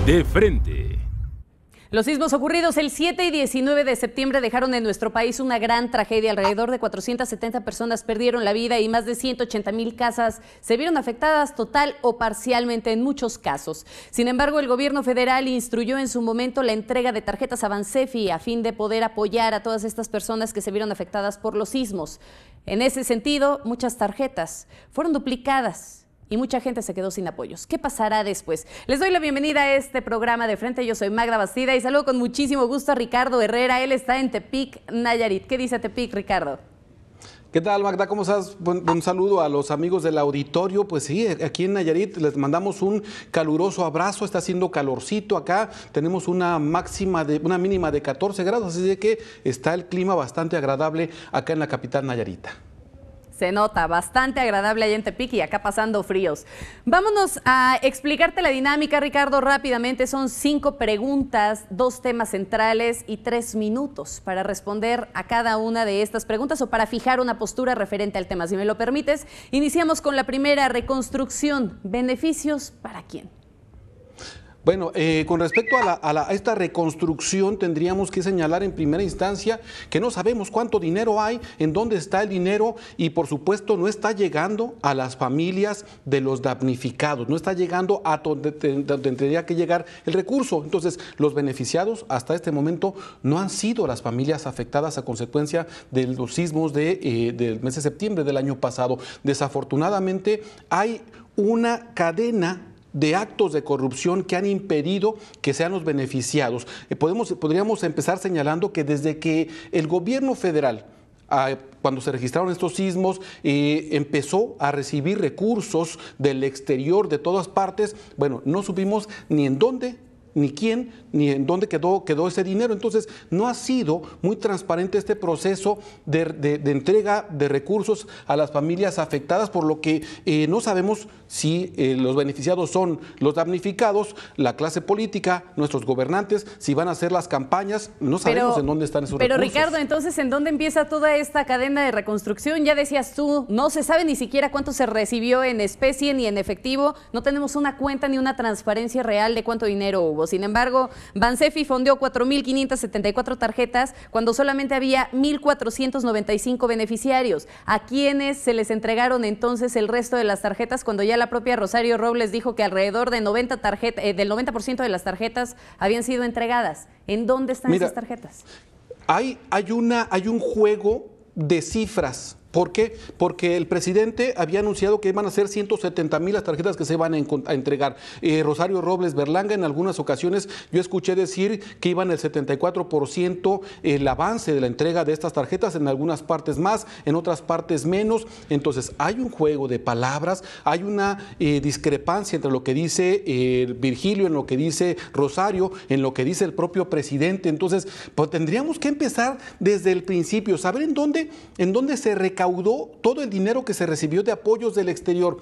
De frente. Los sismos ocurridos el 7 y 19 de septiembre dejaron en nuestro país una gran tragedia. Alrededor de 470 personas perdieron la vida y más de 180,000 casas se vieron afectadas total o parcialmente en muchos casos. Sin embargo, el gobierno federal instruyó en su momento la entrega de tarjetas a Bansefi a fin de poder apoyar a todas estas personas que se vieron afectadas por los sismos. En ese sentido, muchas tarjetas fueron duplicadas y mucha gente se quedó sin apoyos. ¿Qué pasará después? Les doy la bienvenida a este programa de frente. Yo soy Magda Bastida y saludo con muchísimo gusto a Ricardo Herrera. Él está en Tepic, Nayarit. ¿Qué dice Tepic, Ricardo? ¿Qué tal, Magda? ¿Cómo estás? Un saludo a los amigos del auditorio. Pues sí, aquí en Nayarit les mandamos un caluroso abrazo. Está haciendo calorcito acá. Tenemos una mínima de 14 grados, así de que está el clima bastante agradable acá en la capital nayarita. Se nota, bastante agradable allá en Tepic y acá pasando fríos. Vámonos a explicarte la dinámica, Ricardo, rápidamente. Son 5 preguntas, 2 temas centrales y 3 minutos para responder a cada una de estas preguntas o para fijar una postura referente al tema. Si me lo permites, iniciamos con la primera: reconstrucción. ¿Beneficios para quién? Bueno, con respecto a esta reconstrucción, tendríamos que señalar en primera instancia que no sabemos cuánto dinero hay, en dónde está el dinero y, por supuesto, no está llegando a las familias de los damnificados, no está llegando a donde tendría que llegar el recurso. Entonces, los beneficiados hasta este momento no han sido las familias afectadas a consecuencia de los sismos del mes de septiembre del año pasado. Desafortunadamente, hay una cadena de actos de corrupción que han impedido que sean los beneficiados. Podríamos empezar señalando que desde que el gobierno federal, cuando se registraron estos sismos, empezó a recibir recursos del exterior, de todas partes, bueno, no supimos ni en dónde, ni quién, ni en dónde quedó ese dinero. Entonces, no ha sido muy transparente este proceso de entrega de recursos a las familias afectadas, por lo que no sabemos si los beneficiados son los damnificados, la clase política, nuestros gobernantes, si van a hacer las campañas. No sabemos en dónde están esos recursos. Pero Ricardo, entonces, ¿en dónde empieza toda esta cadena de reconstrucción? Ya decías tú, no se sabe ni siquiera cuánto se recibió en especie ni en efectivo. No tenemos una cuenta ni una transparencia real de cuánto dinero hubo. Sin embargo, Bansefi fondeó 4,574 tarjetas cuando solamente había 1,495 beneficiarios. ¿A quiénes se les entregaron entonces el resto de las tarjetas cuando ya la propia Rosario Robles dijo que alrededor de del 90% de las tarjetas habían sido entregadas? ¿En dónde están esas tarjetas? Hay un juego de cifras. ¿Por qué? Porque el presidente había anunciado que iban a ser 170,000 las tarjetas que se iban a entregar. Rosario Robles Berlanga, en algunas ocasiones yo escuché decir que iban el 74% el avance de la entrega de estas tarjetas, en algunas partes más, en otras partes menos. Entonces hay un juego de palabras, hay una discrepancia entre lo que dice Virgilio, en lo que dice Rosario, en lo que dice el propio presidente. Entonces, pues, tendríamos que empezar desde el principio, saber en dónde se recaudó todo el dinero que se recibió de apoyos del exterior.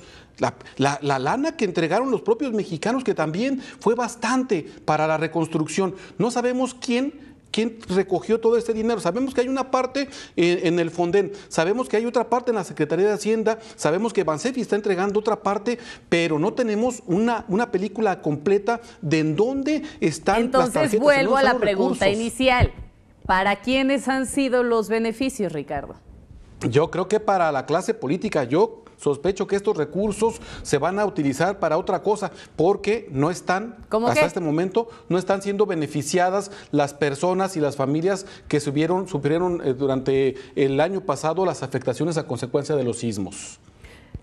La lana que entregaron los propios mexicanos, que también fue bastante para la reconstrucción. No sabemos quién recogió todo este dinero. Sabemos que hay una parte en el Fonden, sabemos que hay otra parte en la Secretaría de Hacienda, sabemos que Bansefi está entregando otra parte, pero no tenemos una película completa de en dónde están las tarjetas. Entonces vuelvo a la pregunta inicial. ¿Para quiénes han sido los beneficios, Ricardo? Yo creo que para la clase política. Yo sospecho que estos recursos se van a utilizar para otra cosa, porque no están, hasta este momento, no están siendo beneficiadas las personas y las familias que sufrieron durante el año pasado las afectaciones a consecuencia de los sismos.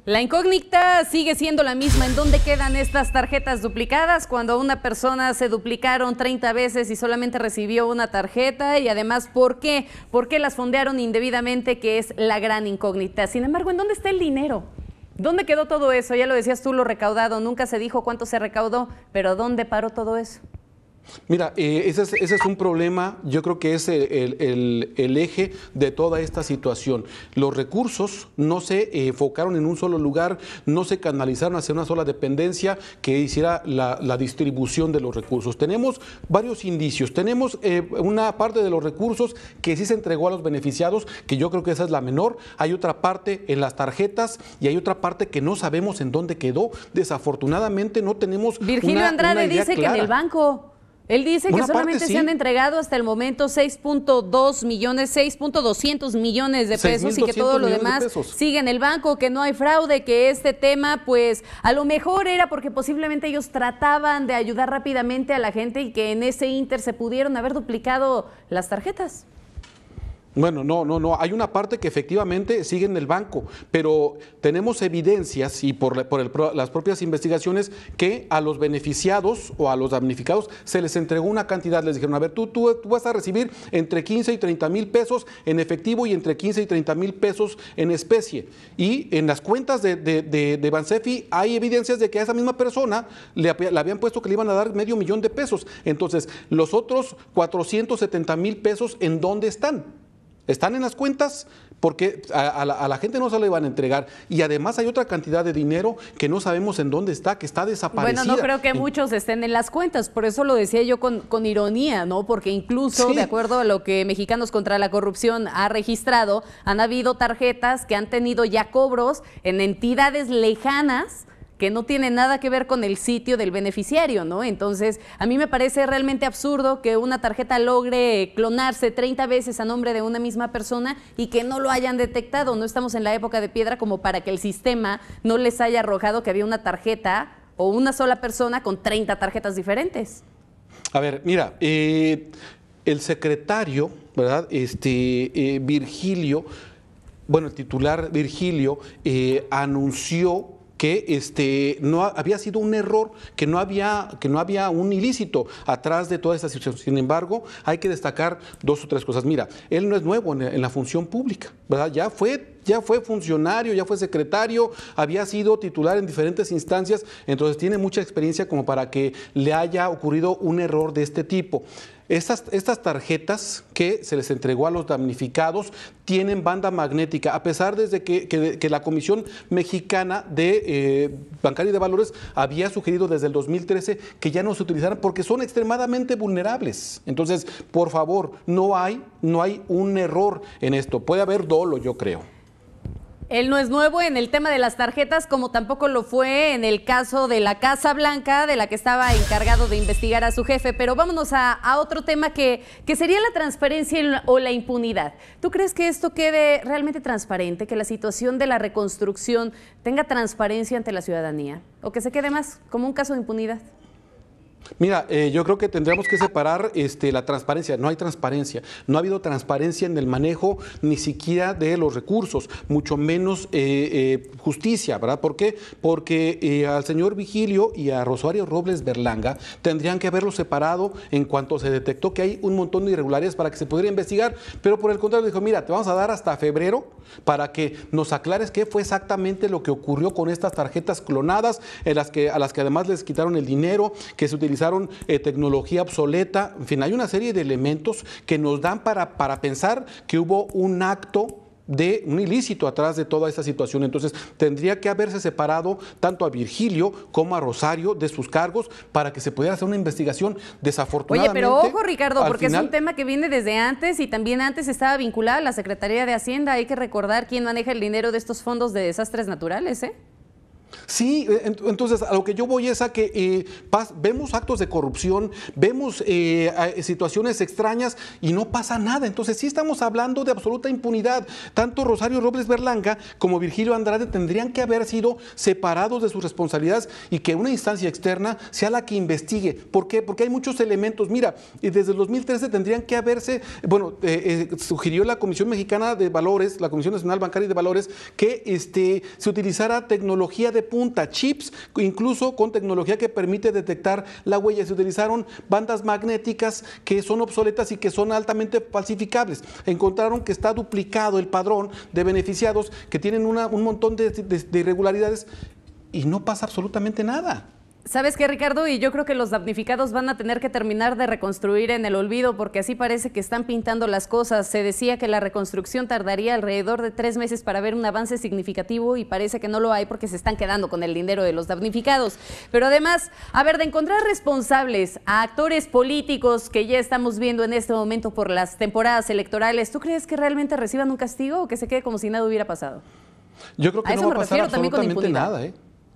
La incógnita sigue siendo la misma. ¿En dónde quedan estas tarjetas duplicadas? Cuando a una persona se duplicaron 30 veces y solamente recibió una tarjeta. Y además, ¿por qué? ¿Por qué las fondearon indebidamente? Que es la gran incógnita. Sin embargo, ¿en dónde está el dinero? ¿Dónde quedó todo eso? Ya lo decías tú, lo recaudado. Nunca se dijo cuánto se recaudó, pero ¿dónde paró todo eso? Mira, ese es un problema, yo creo que es el eje de toda esta situación. Los recursos no se enfocaron en un solo lugar, no se canalizaron hacia una sola dependencia que hiciera la distribución de los recursos. Tenemos varios indicios, tenemos una parte de los recursos que sí se entregó a los beneficiados, que yo creo que esa es la menor, hay otra parte en las tarjetas y hay otra parte que no sabemos en dónde quedó. Desafortunadamente no tenemos Virgilio Andrade una idea dice clara. que en el banco. Él dice que solamente se han entregado hasta el momento 6.2 millones, 6.200 millones de pesos y que todo lo demás sigue en el banco, que no hay fraude, que este tema pues a lo mejor era porque posiblemente ellos trataban de ayudar rápidamente a la gente y que en ese inter se pudieron haber duplicado las tarjetas. Bueno, no. Hay una parte que efectivamente sigue en el banco, pero tenemos evidencias y por las propias investigaciones que a los beneficiados o a los damnificados se les entregó una cantidad. Les dijeron, a ver, tú vas a recibir entre 15 y 30 mil pesos en efectivo y entre 15 y 30 mil pesos en especie. Y en las cuentas de Bansefi hay evidencias de que a esa misma persona le habían puesto que le iban a dar $500,000 de pesos. Entonces, los otros 470 mil pesos, ¿en dónde están? Están en las cuentas porque a la gente no se le van a entregar y además hay otra cantidad de dinero que no sabemos en dónde está, que está desaparecida. Bueno, no creo que muchos estén en las cuentas, por eso lo decía yo con ironía, ¿no? Porque incluso, de acuerdo a lo que Mexicanos contra la Corrupción ha registrado, han habido tarjetas que han tenido ya cobros en entidades lejanas que no tiene nada que ver con el sitio del beneficiario, ¿no? Entonces, a mí me parece realmente absurdo que una tarjeta logre clonarse 30 veces a nombre de una misma persona y que no lo hayan detectado. No estamos en la época de piedra como para que el sistema no les haya arrojado que había una tarjeta o una sola persona con 30 tarjetas diferentes. A ver, mira, el secretario, ¿verdad? Virgilio, bueno, el titular Virgilio anunció que no había sido un error, que no había un ilícito atrás de toda esta situación. Sin embargo, hay que destacar dos o tres cosas. Mira, él no es nuevo en la función pública, ¿verdad? Ya fue funcionario, ya fue secretario, había sido titular en diferentes instancias, entonces tiene mucha experiencia como para que le haya ocurrido un error de este tipo. Estas tarjetas que se les entregó a los damnificados tienen banda magnética, a pesar de que la Comisión Mexicana de Bancaria y de Valores había sugerido desde el 2013 que ya no se utilizaran porque son extremadamente vulnerables. Entonces, por favor, no hay un error en esto. Puede haber dolo, yo creo. Él no es nuevo en el tema de las tarjetas, como tampoco lo fue en el caso de la Casa Blanca, de la que estaba encargado de investigar a su jefe. Pero vámonos a otro tema que sería la transparencia o la impunidad. ¿Tú crees que esto quede realmente transparente, que la situación de la reconstrucción tenga transparencia ante la ciudadanía? ¿O que se quede más como un caso de impunidad? Mira, yo creo que tendríamos que separar la transparencia. No hay transparencia. No ha habido transparencia en el manejo ni siquiera de los recursos, mucho menos justicia, ¿verdad? ¿Por qué? Porque al señor Virgilio y a Rosario Robles Berlanga tendrían que haberlo separado en cuanto se detectó que hay un montón de irregularidades para que se pudiera investigar, pero por el contrario dijo, mira, te vamos a dar hasta febrero para que nos aclares qué fue exactamente lo que ocurrió con estas tarjetas clonadas, a las que además les quitaron el dinero, que se utilizaron tecnología obsoleta. En fin, hay una serie de elementos que nos dan para pensar que hubo un acto de un ilícito atrás de toda esta situación. Entonces, tendría que haberse separado tanto a Virgilio como a Rosario de sus cargos para que se pudiera hacer una investigación. Desafortunadamente. Oye, pero ojo, Ricardo, porque es un tema que viene desde antes y también antes estaba vinculado a la Secretaría de Hacienda. Hay que recordar quién maneja el dinero de estos fondos de desastres naturales, ¿eh? Sí, entonces a lo que yo voy es a que vemos actos de corrupción, vemos situaciones extrañas y no pasa nada. Entonces sí estamos hablando de absoluta impunidad. Tanto Rosario Robles Berlanga como Virgilio Andrade tendrían que haber sido separados de sus responsabilidades y que una instancia externa sea la que investigue. ¿Por qué? Porque hay muchos elementos. Mira, desde el 2013 tendrían que haberse, sugirió la Comisión Mexicana de Valores, la Comisión Nacional Bancaria y de Valores, que se utilizara tecnología de punta, chips, incluso con tecnología que permite detectar la huella. Se utilizaron bandas magnéticas que son obsoletas y que son altamente falsificables. Encontraron que está duplicado el padrón de beneficiados que tienen un montón de irregularidades y no pasa absolutamente nada. ¿Sabes qué, Ricardo? Y yo creo que los damnificados van a tener que terminar de reconstruir en el olvido, porque así parece que están pintando las cosas. Se decía que la reconstrucción tardaría alrededor de 3 meses para ver un avance significativo y parece que no lo hay porque se están quedando con el dinero de los damnificados. Pero además, a ver, de encontrar responsables a actores políticos que ya estamos viendo en este momento por las temporadas electorales, ¿tú crees que realmente reciban un castigo o que se quede como si nada hubiera pasado? Yo creo que no va a pasar absolutamente nada, ¿eh?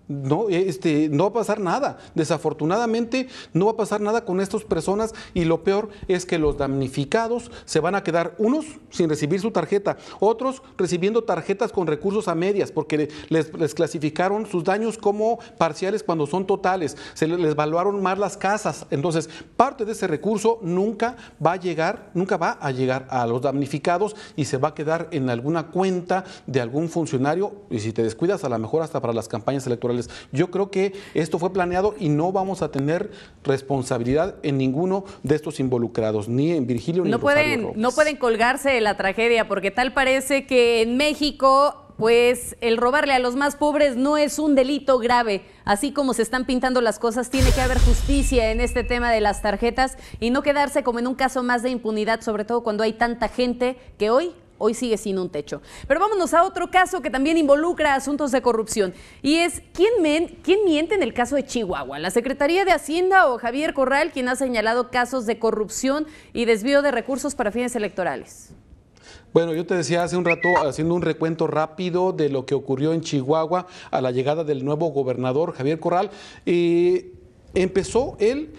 No, no va a pasar nada. Desafortunadamente no va a pasar nada con estas personas y lo peor es que los damnificados se van a quedar, unos sin recibir su tarjeta, otros recibiendo tarjetas con recursos a medias porque les clasificaron sus daños como parciales cuando son totales, se les valuaron más las casas. Entonces, parte de ese recurso nunca va a llegar a los damnificados y se va a quedar en alguna cuenta de algún funcionario y si te descuidas a lo mejor hasta para las campañas electorales. Yo creo que esto fue planeado y no vamos a tener responsabilidad en ninguno de estos involucrados, ni en Virgilio ni en Rosario Robles. No pueden colgarse de la tragedia, porque tal parece que en México, pues el robarle a los más pobres no es un delito grave. Así como se están pintando las cosas, tiene que haber justicia en este tema de las tarjetas y no quedarse como en un caso más de impunidad, sobre todo cuando hay tanta gente que hoy sigue sin un techo. Pero vámonos a otro caso que también involucra asuntos de corrupción. Y es, ¿quién miente en el caso de Chihuahua? ¿La Secretaría de Hacienda o Javier Corral, quien ha señalado casos de corrupción y desvío de recursos para fines electorales? Bueno, yo te decía hace un rato, haciendo un recuento rápido de lo que ocurrió en Chihuahua a la llegada del nuevo gobernador, Javier Corral, empezó él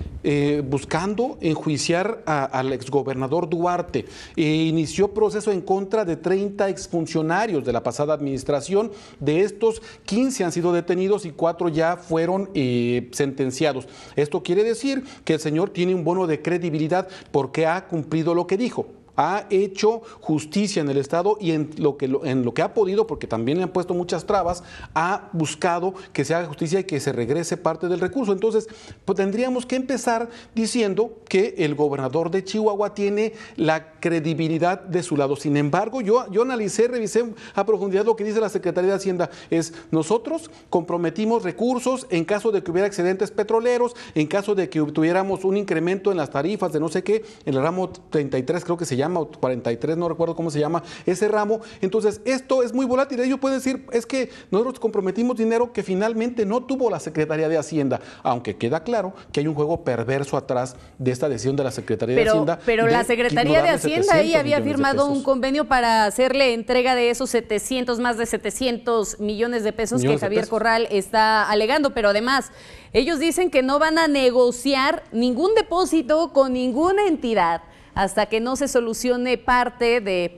buscando enjuiciar al exgobernador Duarte e inició proceso en contra de 30 exfuncionarios de la pasada administración. De estos, 15 han sido detenidos y 4 ya fueron sentenciados. Esto quiere decir que el señor tiene un bono de credibilidad porque ha cumplido lo que dijo. Ha hecho justicia en el Estado y en lo que ha podido, porque también le han puesto muchas trabas, ha buscado que se haga justicia y que se regrese parte del recurso. Entonces, pues tendríamos que empezar diciendo que el gobernador de Chihuahua tiene la credibilidad de su lado. Sin embargo, yo revisé a profundidad lo que dice la Secretaría de Hacienda. Nosotros comprometimos recursos en caso de que hubiera excedentes petroleros, en caso de que tuviéramos un incremento en las tarifas de no sé qué, en el ramo 33 creo que se llama, o 43, no recuerdo cómo se llama ese ramo. Entonces, esto es muy volátil. Ellos pueden decir, es que nosotros comprometimos dinero que finalmente no tuvo la Secretaría de Hacienda, aunque queda claro que hay un juego perverso atrás de esta decisión de la Secretaría de Hacienda. Pero la Secretaría de Hacienda ahí había firmado un convenio para hacerle entrega de esos más de 700 millones de pesos que Javier Corral está alegando, pero además ellos dicen que no van a negociar ningún depósito con ninguna entidad hasta que no se solucione parte de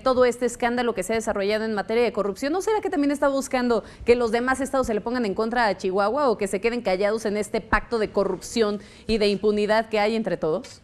todo este escándalo que se ha desarrollado en materia de corrupción. ¿No será que también está buscando que los demás estados se le pongan en contra a Chihuahua o que se queden callados en este pacto de corrupción y de impunidad que hay entre todos?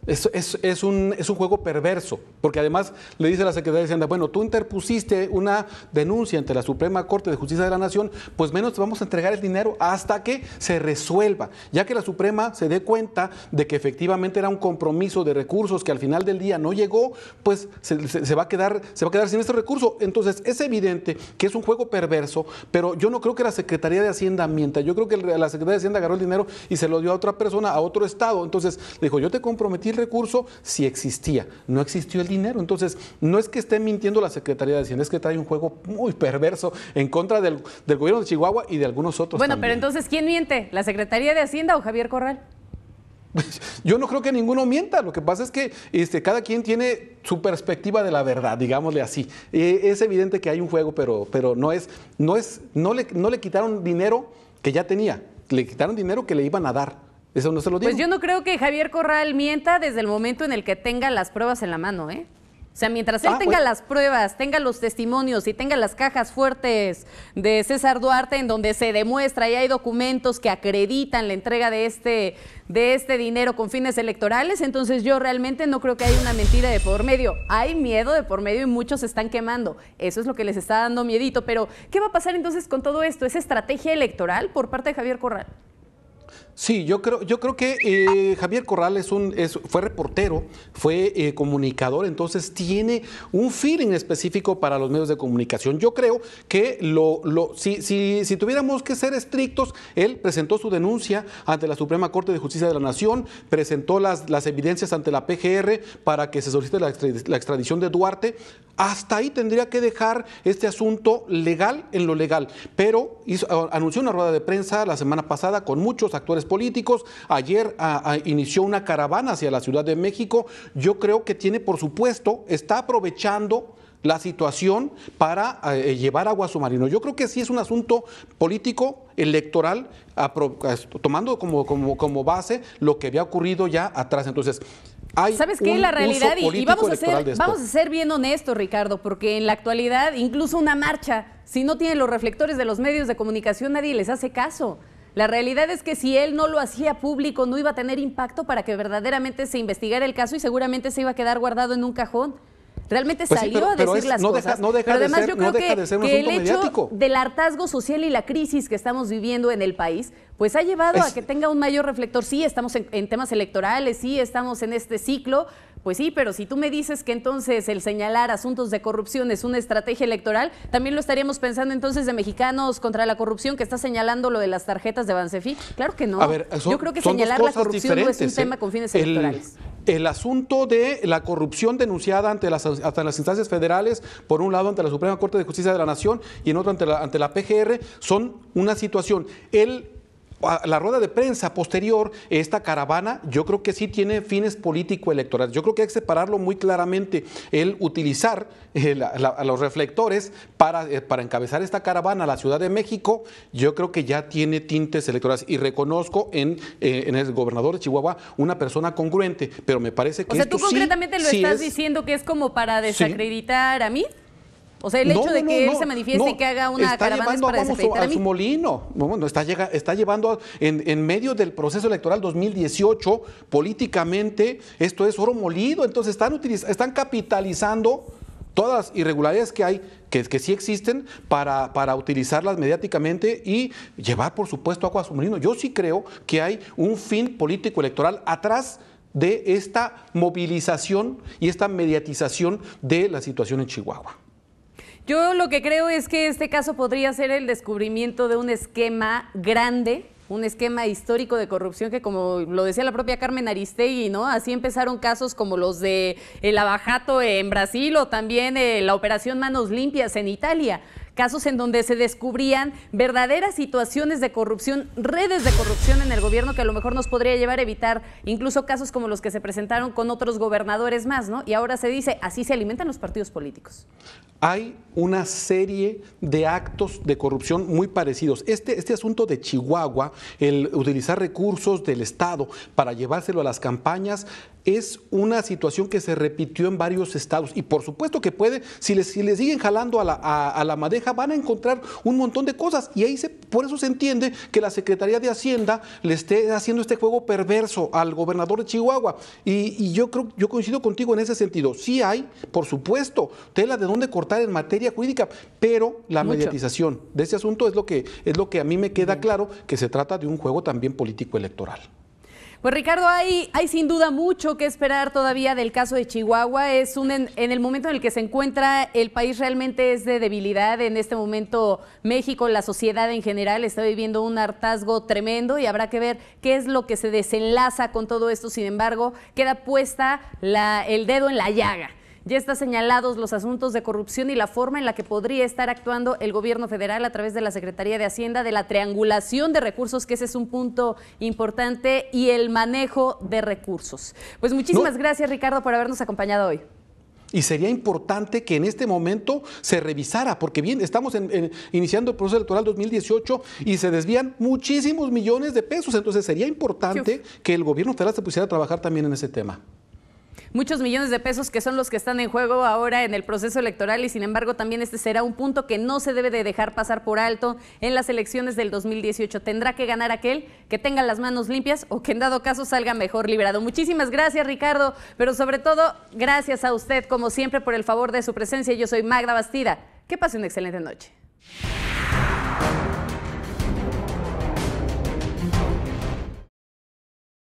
Es un juego perverso, porque además le dice la Secretaría de Hacienda, bueno, tú interpusiste una denuncia ante la Suprema Corte de Justicia de la Nación, pues menos te vamos a entregar el dinero hasta que se resuelva, ya que la Suprema se dé cuenta de que efectivamente era un compromiso de recursos que al final del día no llegó, pues se va a quedar sin este recurso. Entonces es evidente que es un juego perverso, pero yo no creo que la Secretaría de Hacienda mienta. Yo creo que la Secretaría de Hacienda agarró el dinero y se lo dio a otra persona, a otro estado. Entonces le dijo, yo te comprometí el recurso si existía, no existió el dinero. Entonces, no es que esté mintiendo la Secretaría de Hacienda, es que trae un juego muy perverso en contra del gobierno de Chihuahua y de algunos otros. Bueno, también. pero entonces, ¿quién miente? ¿La Secretaría de Hacienda o Javier Corral? Yo no creo que ninguno mienta. Lo que pasa es que cada quien tiene su perspectiva de la verdad, digámosle así. Es evidente que hay un juego, pero no le quitaron dinero que ya tenía, le quitaron dinero que le iban a dar. Eso no se lo digo. Pues yo no creo que Javier Corral mienta desde el momento en el que tenga las pruebas en la mano, ¿eh? O sea, mientras él tenga las pruebas, tenga los testimonios y tenga las cajas fuertes de César Duarte en donde se demuestra y hay documentos que acreditan la entrega de este dinero con fines electorales, entonces yo realmente no creo que haya una mentira de por medio. Hay miedo de por medio y muchos se están quemando. Eso es lo que les está dando miedito. Pero, ¿qué va a pasar entonces con todo esto? ¿Es estrategia electoral por parte de Javier Corral? Sí, yo creo que Javier Corral fue reportero, fue comunicador, entonces tiene un feeling específico para los medios de comunicación. Yo creo que si tuviéramos que ser estrictos, él presentó su denuncia ante la Suprema Corte de Justicia de la Nación, presentó las evidencias ante la PGR para que se solicite la extradición de Duarte. Hasta ahí tendría que dejar este asunto legal en lo legal, pero anunció una rueda de prensa la semana pasada con muchos actores políticos. Ayer inició una caravana hacia la Ciudad de México. Yo creo que por supuesto, está aprovechando la situación para llevar agua a su marino. Yo creo que sí es un asunto político, electoral, tomando como base lo que había ocurrido ya atrás. Entonces, ¿sabes qué? La realidad, y vamos a ser bien honestos, Ricardo, porque en la actualidad, incluso una marcha, si no tiene los reflectores de los medios de comunicación, nadie les hace caso. La realidad es que si él no lo hacía público, no iba a tener impacto para que verdaderamente se investigara el caso y seguramente se iba a quedar guardado en un cajón. Realmente pues salió a decir las cosas. Pero además yo creo que el hecho del hartazgo social y la crisis que estamos viviendo en el país, pues ha llevado a que tenga un mayor reflector. Sí, estamos en temas electorales, sí, estamos en este ciclo, pues sí, pero si tú me dices que entonces el señalar asuntos de corrupción es una estrategia electoral, también lo estaríamos pensando entonces de Mexicanos contra la Corrupción, que está señalando lo de las tarjetas de Bansefi. Claro que no. A ver, yo creo que señalar la corrupción no es un tema con fines electorales. El asunto de la corrupción denunciada ante las instancias federales, por un lado ante la Suprema Corte de Justicia de la Nación y en otro ante la PGR, son una situación. La rueda de prensa posterior, esta caravana, yo creo que sí tiene fines político-electorales. Yo creo que hay que separarlo muy claramente. El utilizar a los reflectores para encabezar esta caravana a la Ciudad de México, yo creo que ya tiene tintes electorales. Y reconozco en el gobernador de Chihuahua una persona congruente, pero me parece que o sea, tú concretamente lo estás diciendo que es como para desacreditar a mí. O sea, el hecho de que él se manifieste y que haga una caravana es para desacreditar a mí. Su molino. Bueno, está llevando en medio del proceso electoral 2018, políticamente, esto es oro molido. Entonces están capitalizando todas las irregularidades que hay, que sí existen, para utilizarlas mediáticamente y llevar, por supuesto, agua a su molino. Yo sí creo que hay un fin político electoral atrás de esta movilización y esta mediatización de la situación en Chihuahua. Yo lo que creo es que este caso podría ser el descubrimiento de un esquema grande, un esquema histórico de corrupción que, como lo decía la propia Carmen Aristegui, ¿no? Así empezaron casos como los de el Lavajato en Brasil o también la Operación Manos Limpias en Italia. Casos en donde se descubrían verdaderas situaciones de corrupción, redes de corrupción en el gobierno que a lo mejor nos podría llevar a evitar incluso casos como los que se presentaron con otros gobernadores más, ¿no? Y ahora se dice, así se alimentan los partidos políticos. Hay una serie de actos de corrupción muy parecidos. Este asunto de Chihuahua, el utilizar recursos del Estado para llevárselo a las campañas, es una situación que se repitió en varios estados y por supuesto que si le siguen jalando a la madeja, van a encontrar un montón de cosas y por eso se entiende que la Secretaría de Hacienda le esté haciendo este juego perverso al gobernador de Chihuahua y yo coincido contigo en ese sentido. Sí hay, por supuesto, tela de dónde cortar en materia jurídica, pero la mediatización de ese asunto es lo que a mí me queda claro, que se trata de un juego también político-electoral. Pues Ricardo, hay sin duda mucho que esperar todavía del caso de Chihuahua. En el momento en el que se encuentra el país realmente es de debilidad. En este momento México, la sociedad en general, está viviendo un hartazgo tremendo y habrá que ver qué es lo que se desenlaza con todo esto. Sin embargo, queda puesta el dedo en la llaga. Ya están señalados los asuntos de corrupción y la forma en la que podría estar actuando el gobierno federal a través de la Secretaría de Hacienda, de la triangulación de recursos, que ese es un punto importante, y el manejo de recursos. Pues muchísimas gracias, Ricardo, por habernos acompañado hoy. Y sería importante que en este momento se revisara, porque bien, estamos iniciando el proceso electoral 2018 y se desvían muchísimos millones de pesos. Entonces sería importante que el gobierno federal se pusiera a trabajar también en ese tema. Muchos millones de pesos que son los que están en juego ahora en el proceso electoral y sin embargo también este será un punto que no se debe de dejar pasar por alto en las elecciones del 2018. Tendrá que ganar aquel que tenga las manos limpias o que en dado caso salga mejor librado. Muchísimas gracias, Ricardo, pero sobre todo gracias a usted como siempre por el favor de su presencia. Yo soy Magda Bastida. Que pase una excelente noche.